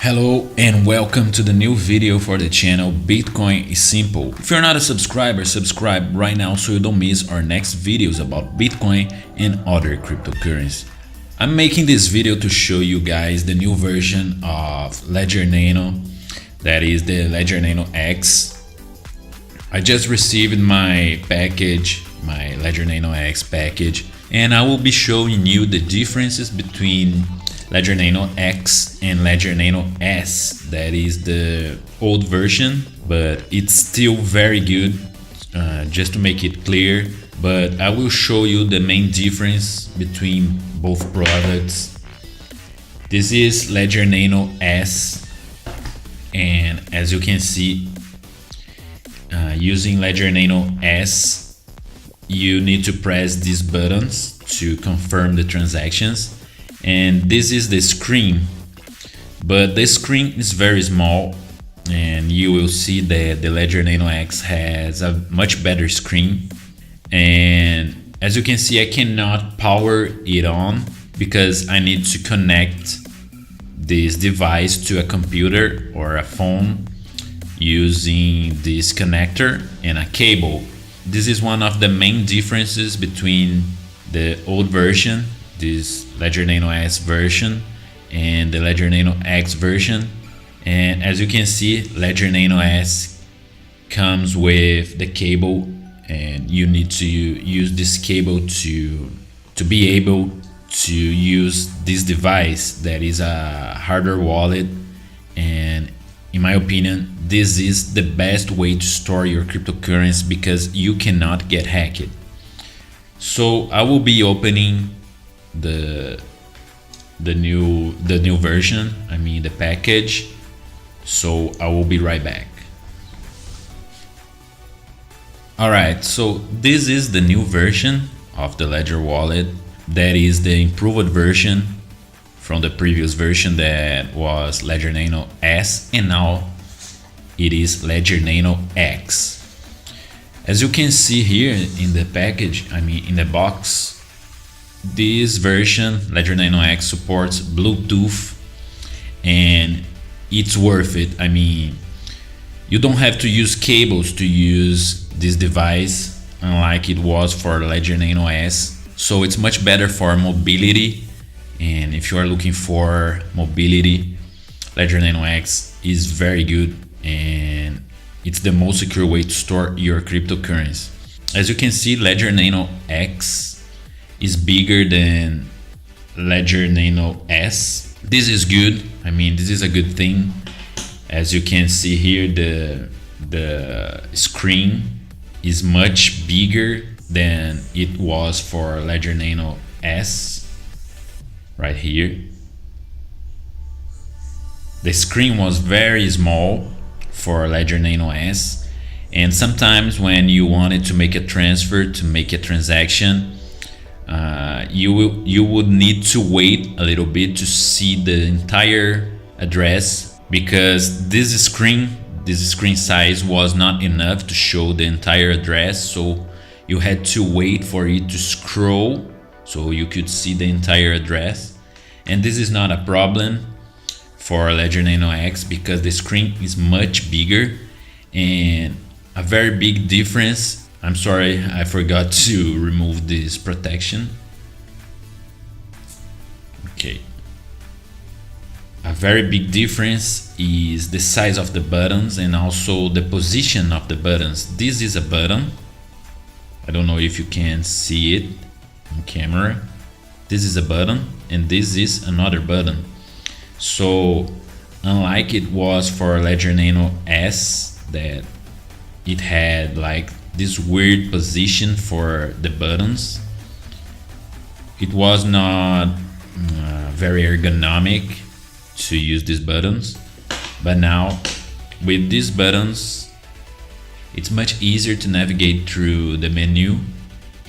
Hello and welcome to the new video for the channel Bitcoin is Simple. If you're not a subscriber, subscribe right now so you don't miss our next videos about Bitcoin and other cryptocurrencies. I'm making this video to show you guys the new version of Ledger Nano, that is the Ledger Nano X. I just received my package, my Ledger Nano X package, and I will be showing you the differences between Ledger Nano X and Ledger Nano S. That is the old version, but it's still very good, just to make it clear. But I will show you the main difference between both products. This is Ledger Nano S, and as you can see, using Ledger Nano S, you need to press these buttons to confirm the transactions. And this is the screen, but the screen is very small, and you will see that the Ledger Nano X has a much better screen. And as you can see, I cannot power it on because I need to connect this device to a computer or a phone using this connector and a cable. This is one of the main differences between the old version, this Ledger Nano S version, and the Ledger Nano X version. And as you can see, Ledger Nano S comes with the cable, and you need to use this cable to be able to use this device that is a hardware wallet. And in my opinion, this is the best way to store your cryptocurrency because you cannot get hacked. So I will be opening the new version, I mean the package. So I will be right back. Alright, so this is the new version of the Ledger wallet. That is the improved version from the previous version that was Ledger Nano S, and now it is Ledger Nano X. As you can see here in the package, I mean in the box, this version, Ledger Nano X, supports Bluetooth, and it's worth it. I mean, you don't have to use cables to use this device, unlike it was for Ledger Nano S. So it's much better for mobility, and if you are looking for mobility, Ledger Nano X is very good, and it's the most secure way to store your cryptocurrency. As you can see, Ledger Nano X is bigger than Ledger Nano S. This is good. I mean, this is a good thing. As you can see here, the screen is much bigger than it was for Ledger Nano S. Right here, the screen was very small for Ledger Nano S, and sometimes when you wanted to make a transfer, to make a transaction, you would need to wait a little bit to see the entire address, because this screen size was not enough to show the entire address. So you had to wait for it to scroll so you could see the entire address. And this is not a problem for Ledger Nano X because the screen is much bigger. And a very big difference, I'm sorry, I forgot to remove this protection. Okay. A very big difference is the size of the buttons and also the position of the buttons. This is a button. I don't know if you can see it on camera. This is a button, and this is another button. So unlike it was for Ledger Nano S, that it had like this weird position for the buttons, it was not very ergonomic to use these buttons. But now with these buttons, it's much easier to navigate through the menu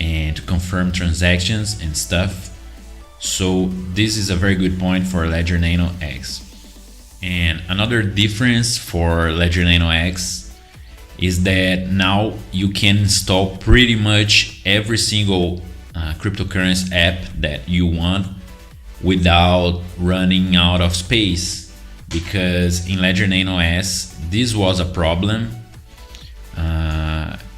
and to confirm transactions and stuff. So this is a very good point for Ledger Nano X. And another difference for Ledger Nano X is that now you can install pretty much every single cryptocurrency app that you want without running out of space. because in Ledger Nano S this was a problem.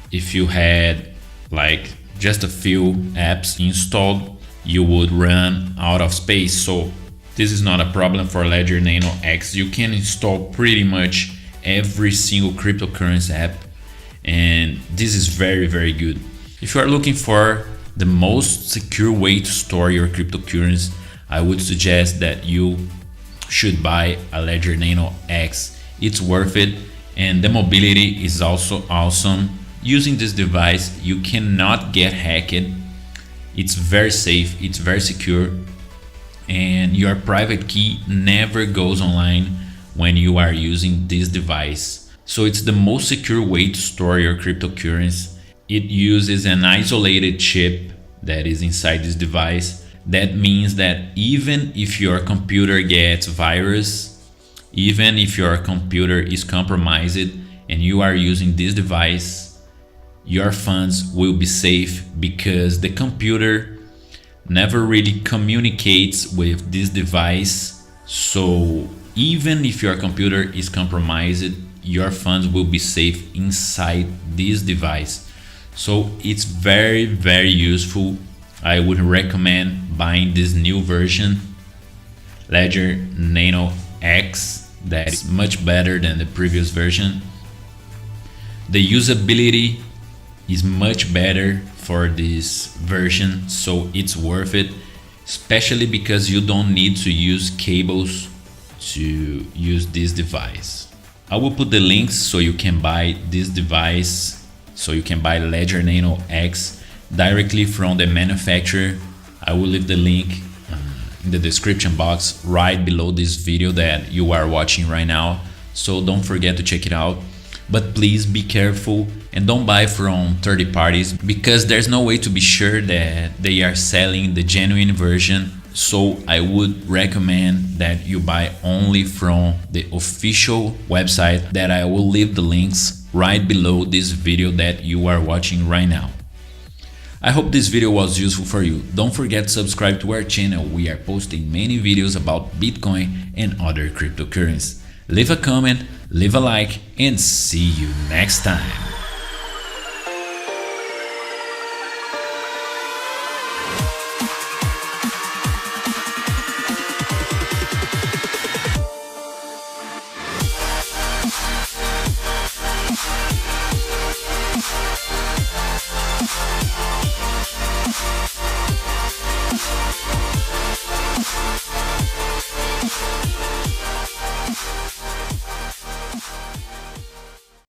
If you had like just a few apps installed, you would run out of space. So this is not a problem for Ledger Nano X. You can install pretty much every single cryptocurrency app, and this is very, very good. If you are looking for the most secure way to store your cryptocurrency, I would suggest that you should buy a Ledger Nano X. It's worth it, and the mobility is also awesome. Using this device, you cannot get hacked. It's very safe, it's very secure, and your private key never goes online when you are using this device. So it's the most secure way to store your cryptocurrency. It uses an isolated chip that is inside this device. That means that even if your computer gets virus, even if your computer is compromised and you are using this device, your funds will be safe, because the computer never really communicates with this device. So even if your computer is compromised, your funds will be safe inside this device. So it's very, very useful. I would recommend buying this new version, Ledger Nano X, that is much better than the previous version. The usability is much better for this version, so it's worth it, especially because you don't need to use cables to use this device. I will put the links so you can buy this device, so you can buy Ledger Nano X directly from the manufacturer. I will leave the link in the description box right below this video that you are watching right now, so don't forget to check it out. But please be careful and don't buy from third parties, because there's no way to be sure that they are selling the genuine version. So I would recommend that you buy only from the official website that I will leave the links right below this video that you are watching right now. I hope this video was useful for you. Don't forget to subscribe to our channel. We are posting many videos about Bitcoin and other cryptocurrencies. Leave a comment, leave a like, and see you next time.